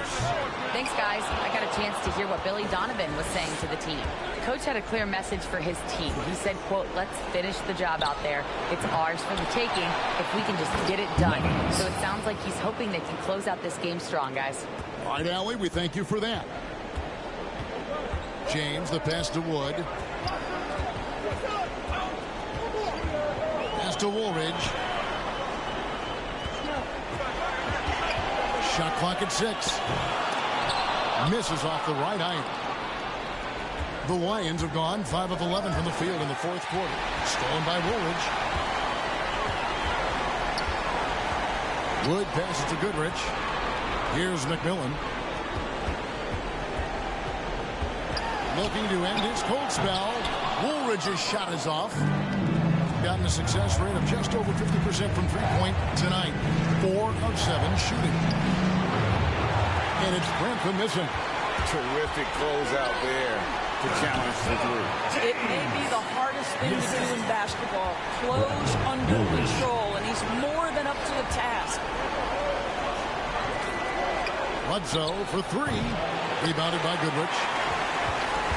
Thanks, guys. I got a chance to hear what Billy Donovan was saying to the team. Coach had a clear message for his team. He said, quote, let's finish the job out there. It's ours for the taking if we can just get it done. So it sounds like he's hoping they can close out this game strong, guys. All right, Allie, we thank you for that. James, the pass to Wood. Pass to Woolridge. Shot clock at 6. Misses off the right iron. The Lions have gone 5 of 11 from the field in the fourth quarter. Stolen by Woolridge. Wood passes to Goodrich. Here's McMillan. Looking to end his cold spell. Woolridge's shot is off. Gotten a success rate of just over 50% from three-point tonight. 4 of 7 shooting. And it's Grantham missing. Terrific closeout there to challenge the three. It may be the hardest thing to do in basketball. Close under control, and he's more than up to the task. Bledsoe for 3. Rebounded by Goodrich.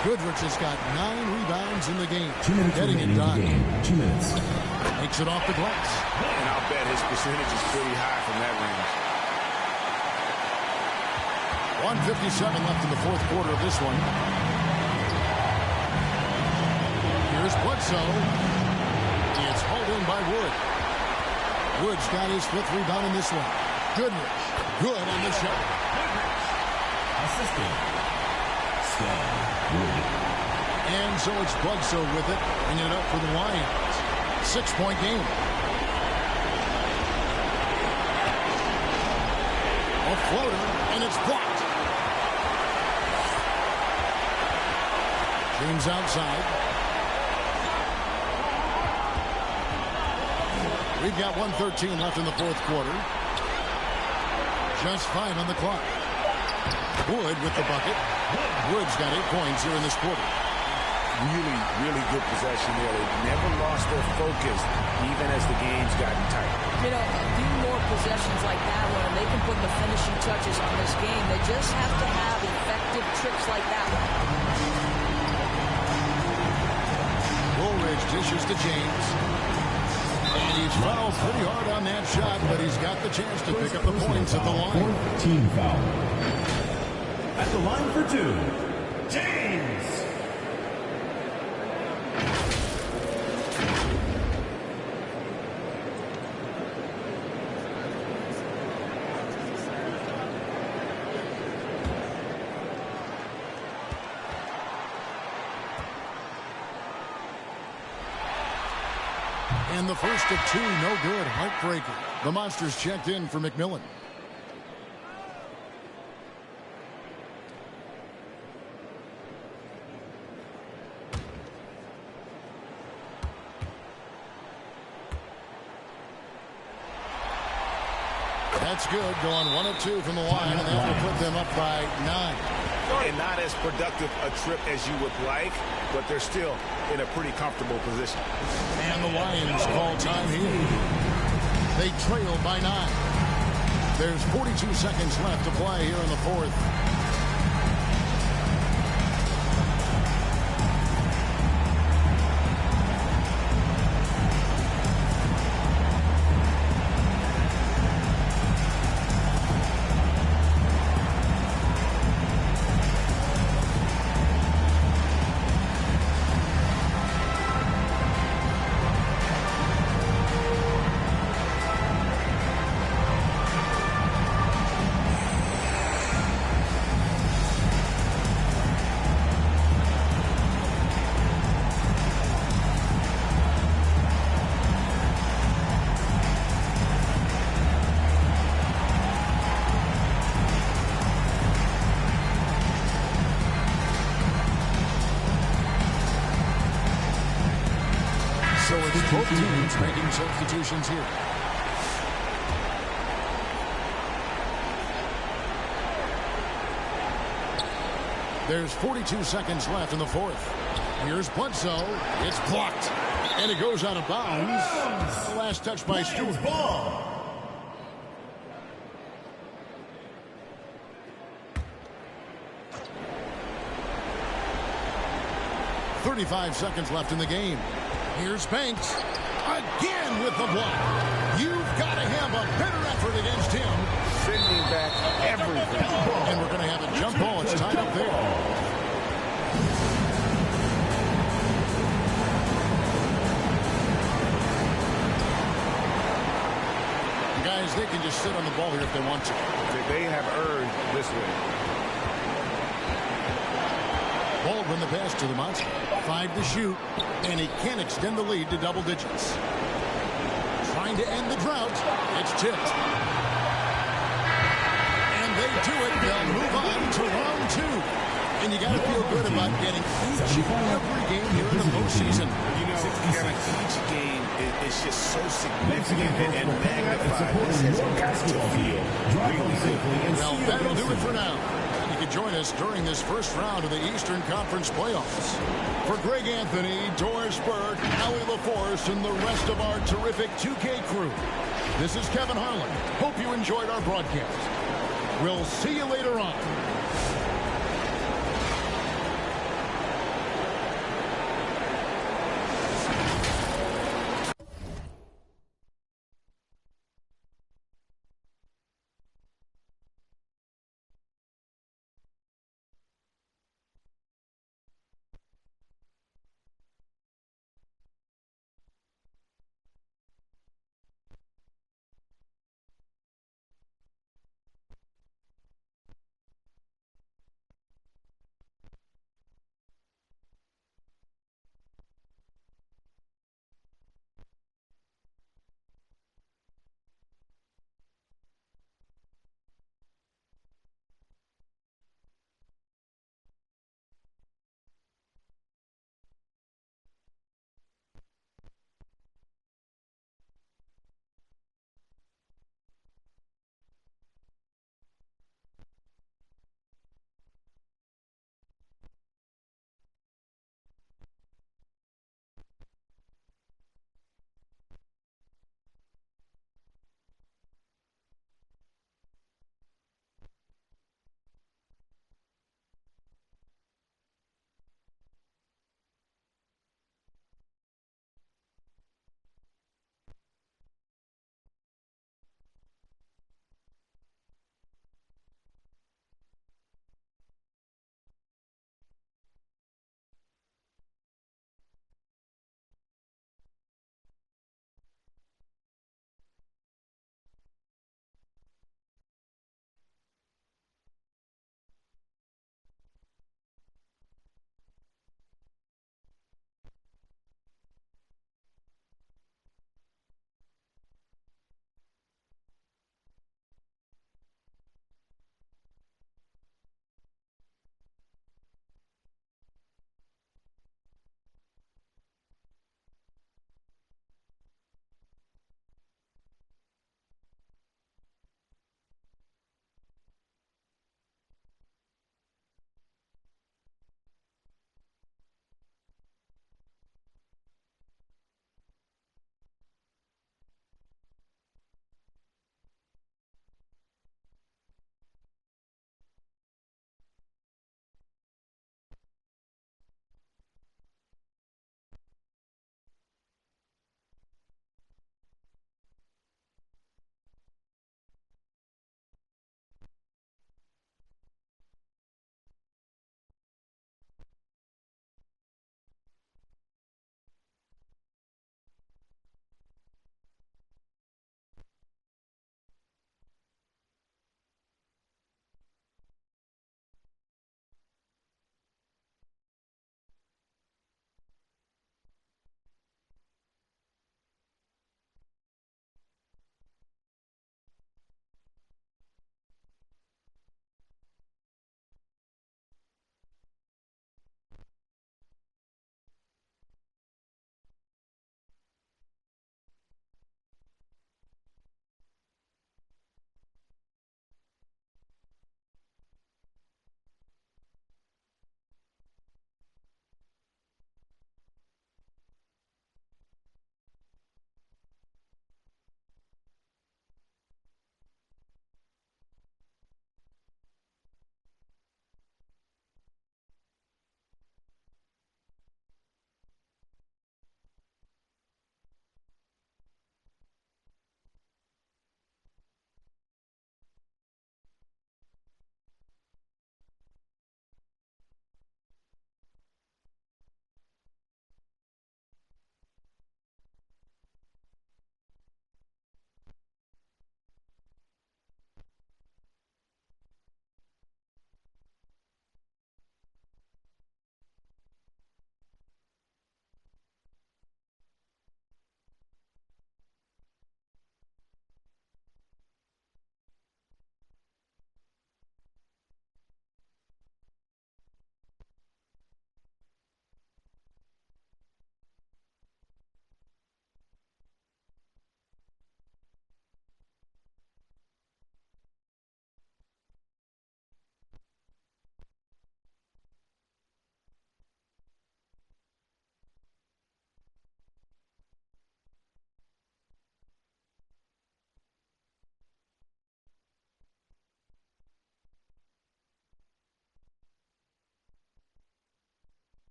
Goodrich has got 9 rebounds in the game. 2 minutes remaining in the game. 2 minutes. Makes it off the glass. And I'll bet his percentage is pretty high from that range. 1:57 left in the fourth quarter of this one. Here's Bledsoe. It's hauled in by Wood. Wood's got his 5th rebound in this one. Goodrich. Good on the shot. Assistant. Wood. And so it's Bledsoe with it, bringing it up for the Lions. 6-point game. A floater, and it's blocked. James outside. We've got 1:13 left in the fourth quarter. Just 5 on the clock. Wood with the bucket. Wood's got 8 points here in this quarter. Really, really good possession there. They never lost their focus, even as the game's gotten tight. You know, a few more possessions like that one, and they can put the finishing touches on this game. They just have to have effective trips like that one. Woolridge dishes to James. And he's fouled pretty hard on that shot, but he's got the chance to pick up the points at the line. 4th team foul. At the line for 2, James. And the first of 2, no good. Heartbreaker. The Monsters checked in for McMillan. That's good. Going 1 of 2 from the line, and that will put them up by 9. And not as productive a trip as you would like, but they're still in a pretty comfortable position. And the Lions call time here. They trail by 9. There's 42 seconds left to play here in the fourth. So it's both teams making substitutions here. There's 42 seconds left in the fourth. Here's Bledsoe. It's blocked. And it goes out of bounds. The last touch by Stewart. 35 seconds left in the game. Here's Banks. Again with the block. You've got to have a better effort against him. Sending back everything. And we're going to have a jump ball. It's tied up there. guys, they can just sit on the ball here if they want to. They have earned this win. Baldwin the pass to the monster. 5 to shoot, and he can extend the lead to double digits. Trying to end the drought. It's tipped. And they do it. They'll move on to round 2. And you got to feel good about getting each and every game here in the postseason. You know, Kevin, each game is just so significant and magnified. This has got to feel really good. Well, that'll do it for now. You can join us during this first round of the Eastern Conference playoffs. For Greg Anthony, Doris Burke, Allie LaForce, and the rest of our terrific 2K crew, this is Kevin Harlan. Hope you enjoyed our broadcast. We'll see you later on.